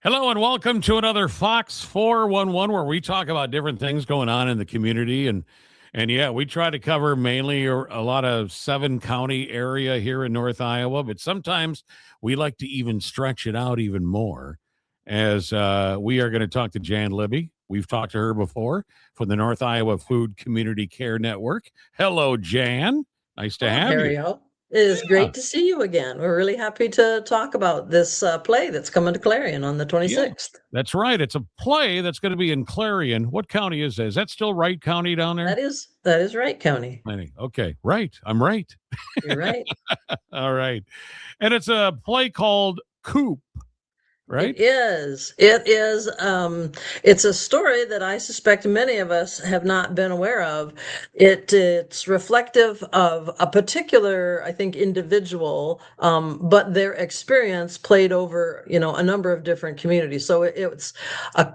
Hello and welcome to another Fox 411 where we talk about different things going on in the community and yeah, we try to cover mainly a lot of 7 county area here in North Iowa, but sometimes we like to even stretch it out even more as we are going to talk to Jan Libby. We've talked to her before from the North Iowa Food Community Care Network. Hello, Jan. Nice to Hello, have you. Harry. It is Yeah, great to see you again. We're really happy to talk about this play that's coming to Clarion on the yeah. 26th. That's right. It's a play that's going to be in Clarion. What county is that? Is that still Wright County down there? That is right, County. Okay, right. I'm right. You're right. All right. And it's a play called Coop, It right? is. It is. It's a story that I suspect many of us have not been aware of. It's reflective of a particular, I think, individual, but their experience played over, a number of different communities. So it's a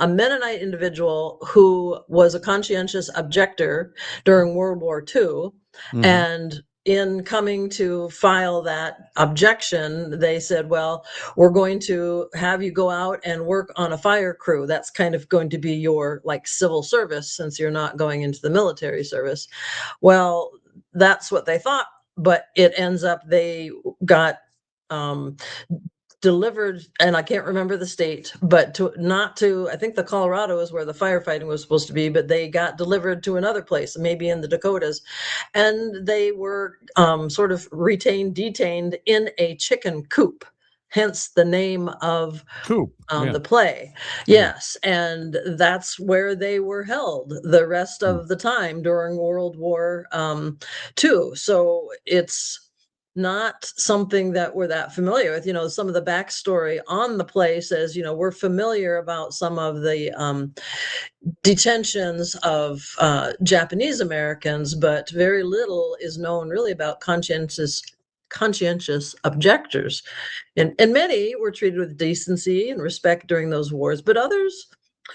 Mennonite individual who was a conscientious objector during World War II, Hmm. and in coming to file that objection, they said, well, we're going to have you go out and work on a fire crew. That's kind of going to be your like civil service since you're not going into the military service. Well, that's what they thought, but it ends up they got um, delivered, and I can't remember the state, but I think the Colorado is where the firefighting was supposed to be, but they got delivered to another place, maybe in the Dakotas, and they were sort of detained in a chicken coop, hence the name of Coop. Yeah. the play. Yeah. Yes, and that's where they were held the rest Mm. of the time during World War II. So it's not something that we're that familiar with. Some of the backstory on the play says, we're familiar about some of the detentions of Japanese Americans, but very little is known really about conscientious objectors. And many were treated with decency and respect during those wars, but others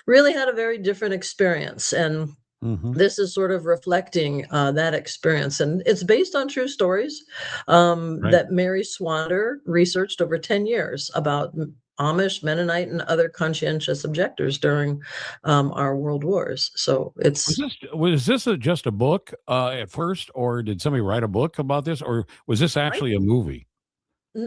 really had a very different experience. And Hmm. this is sort of reflecting that experience. And it's based on true stories Right. that Mary Swander researched over 10 years about Amish, Mennonite, and other conscientious objectors during our world wars. So Was it's this just a book at first, or did somebody write a book about this, or was this actually a movie?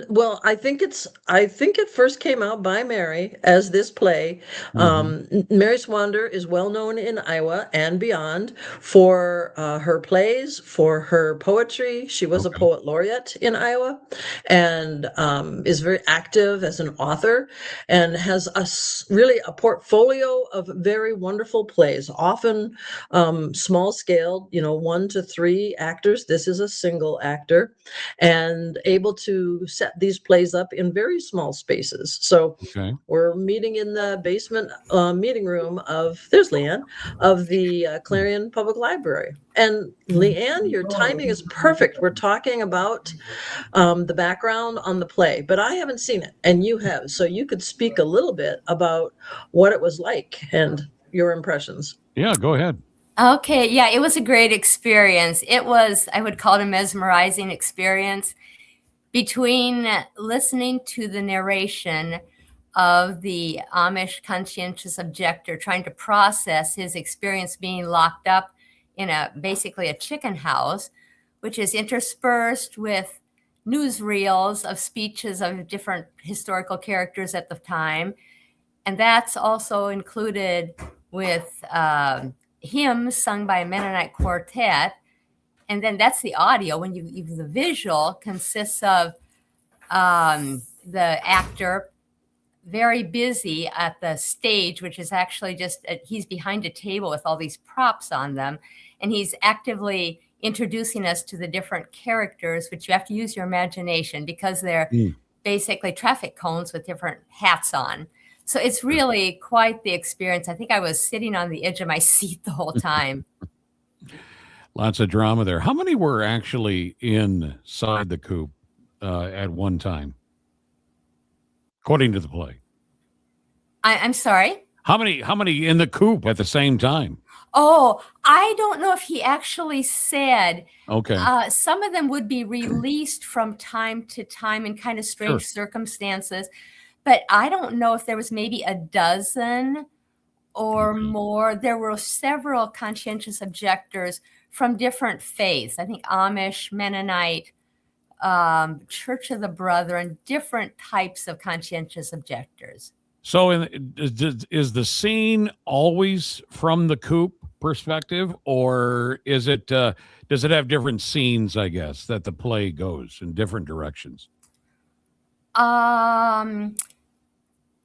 Well, I think it first came out by Mary as this play. Hmm. Mary Swander is well known in Iowa and beyond for her plays, for her poetry. She was a Okay. poet laureate in Iowa and is very active as an author and has really a portfolio of very wonderful plays, often small scale, 1 to 3 actors. This is a single actor and able to set these plays up in very small spaces. So Okay. we're meeting in the basement meeting room there's Leanne, of the Clarion Public Library. And Leanne, your timing is perfect. We're talking about the background on the play, but I haven't seen it, and you have. So you could speak a little bit about what it was like and your impressions. Yeah. Go ahead. Okay, yeah, it was a great experience. It was, I would call it a mesmerizing experience between listening to the narration of the Amish conscientious objector trying to process his experience being locked up in basically a chicken house, which is interspersed with newsreels of speeches of different historical characters at the time. And that's also included with hymns sung by a Mennonite quartet. And then that's the audio. When the visual consists of the actor very busy at the stage, which is actually just, he's behind a table with all these props on them. And he's actively introducing us to the different characters, which you have to use your imagination because they're basically traffic cones with different hats on. So it's really quite the experience. I think I was sitting on the edge of my seat the whole time. Lots of drama there. How many were actually inside the coop at one time, according to the play? I'm sorry? How many in the coop at the same time? Oh, I don't know if he actually said. Okay. Some of them would be released from time to time in kind of Sure. strange circumstances. but I don't know if there was maybe a dozen or Okay. more. There were several conscientious objectors from different faiths. I think Amish, Mennonite, Church of the Brethren, different types of conscientious objectors. So, is the scene always from the Coop perspective, or is it? Does it have different scenes? I guess that the play goes in different directions. I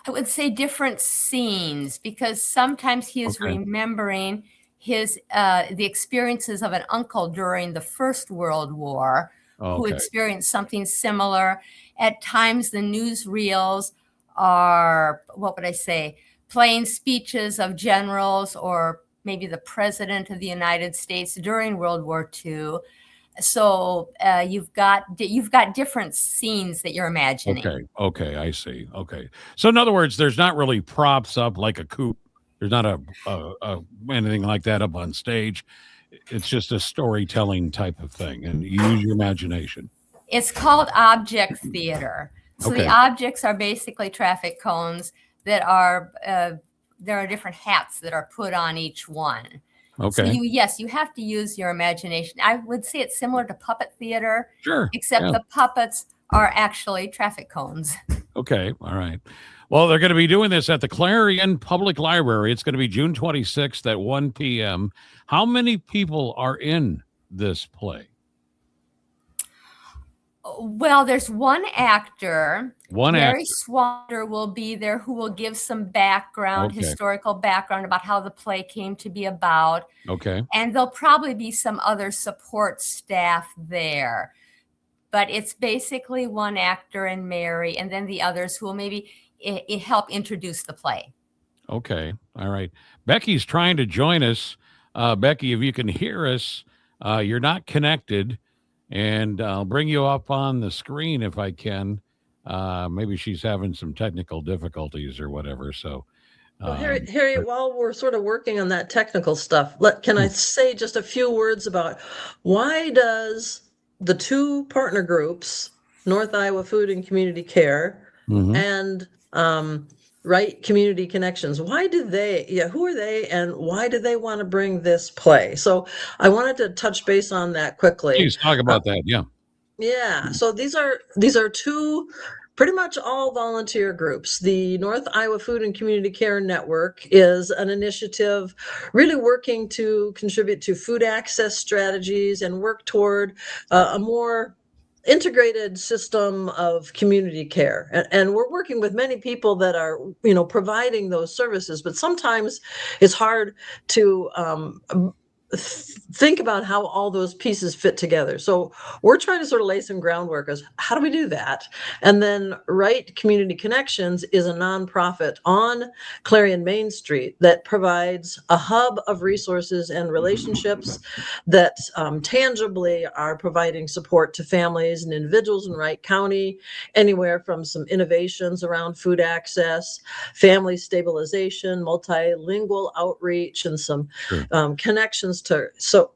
would say different scenes, because sometimes he is Okay. remembering his the experiences of an uncle during the First World War, who Okay. experienced something similar. At times, the newsreels are, what would I say, playing speeches of generals or maybe the President of the United States during World War II. So you've got different scenes that you're imagining. Okay. Okay. I see. Okay. So, in other words, there's not really props up like a Coop. There's not a anything like that up on stage. It's just a storytelling type of thing, and you use your imagination. It's called object theater. So Okay. the objects are basically traffic cones that are there are different hats that are put on each one. So Okay. you have to use your imagination. I would say it's similar to puppet theater, Sure. except Yeah. the puppets are actually traffic cones. Okay. All right. Well, they're going to be doing this at the Clarion Public Library. It's going to be June 26th at 1 p.m. How many people are in this play? Well, there's one actor. One Mary actor. Swander will be there, who will give some background, Okay. historical background about how the play came to be about. Okay. And there'll probably be some other support staff there. But it's basically one actor and Mary, and then the others who will maybe help introduce the play. Okay. All right. Becky's trying to join us. Becky, if you can hear us, you're not connected, and I'll bring you up on the screen if I can. Maybe she's having some technical difficulties or whatever. So, Well, Harry, while we're sort of working on that technical stuff, can I say just a few words about why does the two partner groups, North Iowa Food and Community Care Mhm. and Right Community Connections, who are they and why do they want to bring this play? So I wanted to touch base on that quickly. Please talk about that. Yeah. Yeah, so these are two pretty much all volunteer groups. The North Iowa Food and Community Care Network is an initiative really working to contribute to food access strategies and work toward a more integrated system of community care. And we're working with many people that are, providing those services, but sometimes it's hard to think about how all those pieces fit together. So we're trying to sort of lay some groundwork as how do we do that? And then Right Community Connections is a nonprofit on Clarion Main Street that provides a hub of resources and relationships that tangibly are providing support to families and individuals in Wright County, anywhere from some innovations around food access, family stabilization, multilingual outreach, and some Sure. connections to, so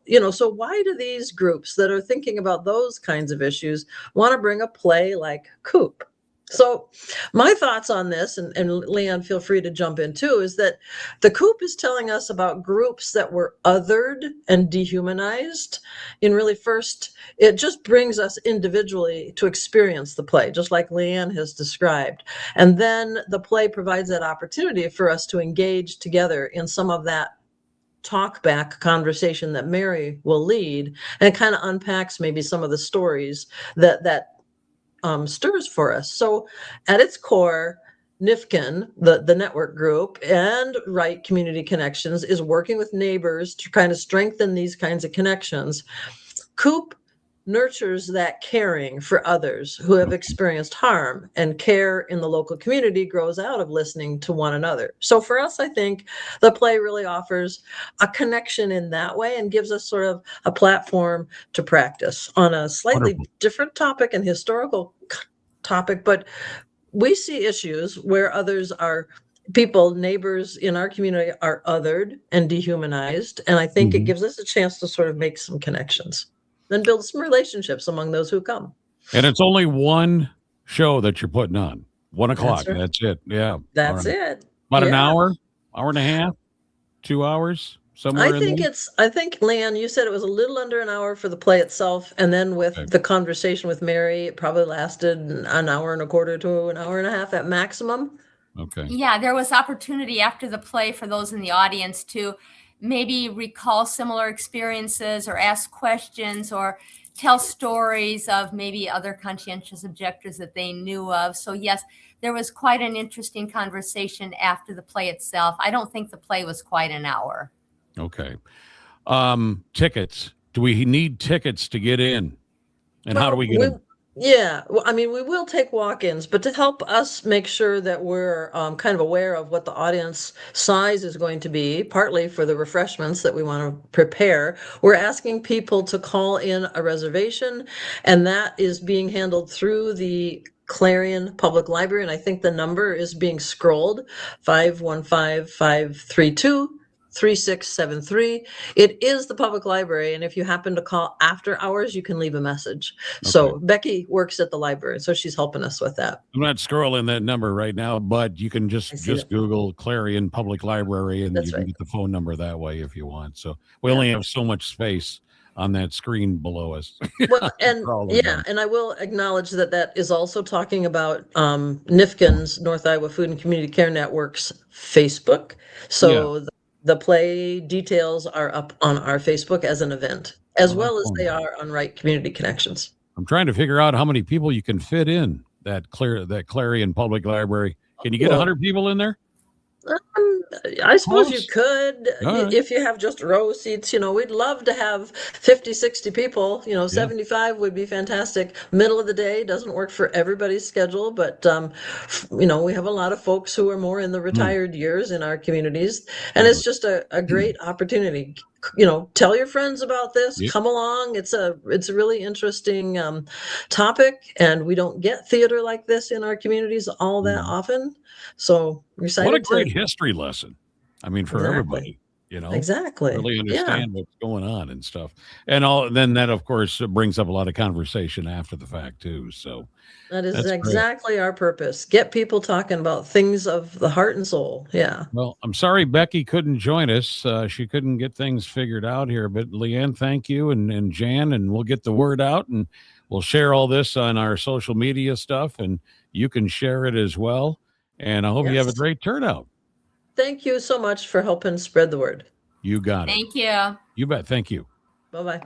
why do these groups that are thinking about those kinds of issues want to bring a play like Coop? So my thoughts on this, and Leon, feel free to jump in too, is that the Coop is telling us about groups that were othered and dehumanized. And really, first, it just brings us individually to experience the play, just like Leanne has described. And then the play provides that opportunity for us to engage together in some of that talk back conversation that Mary will lead, and it kind of unpacks maybe some of the stories that stirs for us. So at its core, NIFCN, the network group, and Right Community Connections is working with neighbors to kind of strengthen these kinds of connections. Coop nurtures that caring for others who have experienced harm, and care in the local community grows out of listening to one another. So for us, I think the play really offers a connection in that way and gives us sort of a platform to practice on a slightly Wonderful. different topic and historical topic, but we see issues where neighbors in our community are othered and dehumanized. And I think it Mhm. gives us a chance to sort of make some connections, then build some relationships among those who come. And it's only one show that you're putting on, 1 o'clock. That's right. That's it. Yeah. All That's right. it. About an Yeah. hour and a half, 2 hours, somewhere in there. I think, Leanne, you said it was a little under an hour for the play itself, and then with Okay. the conversation with Mary, it probably lasted an hour and a quarter to an hour and a half at maximum. Okay. Yeah, there was opportunity after the play for those in the audience to maybe recall similar experiences or ask questions or tell stories of maybe other conscientious objectors that they knew of. So yes, there was quite an interesting conversation after the play itself. I don't think the play was quite an hour. Okay. Tickets. Do we need tickets to get in? And how do we get them? Yeah, well, I mean, we will take walk-ins, but to help us make sure that we're kind of aware of what the audience size is going to be, partly for the refreshments that we want to prepare, we're asking people to call in a reservation, and that is being handled through the Clarion Public Library, and I think the number is being scrolled, 515-532-3673. It is the public library, and if you happen to call after hours, you can leave a message. So Becky works at the library, so she's helping us with that. I'm not scrolling that number right now, but you can just Google Clarion Public Library, and you can get the phone number that way if you want. So we only have so much space on that screen below us. Well, and and I will acknowledge that that is also talking about NIFCN's, North Iowa Food and Community Care Network's Facebook. So the play details are up on our Facebook as an event, as well as they are on Right Community Connections. I'm trying to figure out how many people you can fit in that Clarion Public Library. Can you get 100 people in there? I suppose you could, if you have just row seats. We'd love to have 50, 60 people. 75 would be fantastic. Middle of the day doesn't work for everybody's schedule, but we have a lot of folks who are more in the retired years in our communities, and it's just a great opportunity. Tell your friends about this. Come along. It's a really interesting topic, and we don't get theater like this in our communities all that often. So we're excited. What a great history lesson. I mean, for everybody, really understand what's going on and stuff. And then that, of course, brings up a lot of conversation after the fact too. So that is exactly our purpose. Get people talking about things of the heart and soul. Yeah. Well, I'm sorry Becky couldn't join us. She couldn't get things figured out here, but Leanne, thank you. And Jan, and we'll get the word out, and we'll share all this on our social media stuff, and you can share it as well. And I hope you have a great turnout. Thank you so much for helping spread the word. You got it. Thank you. You bet. Thank you. Bye-bye.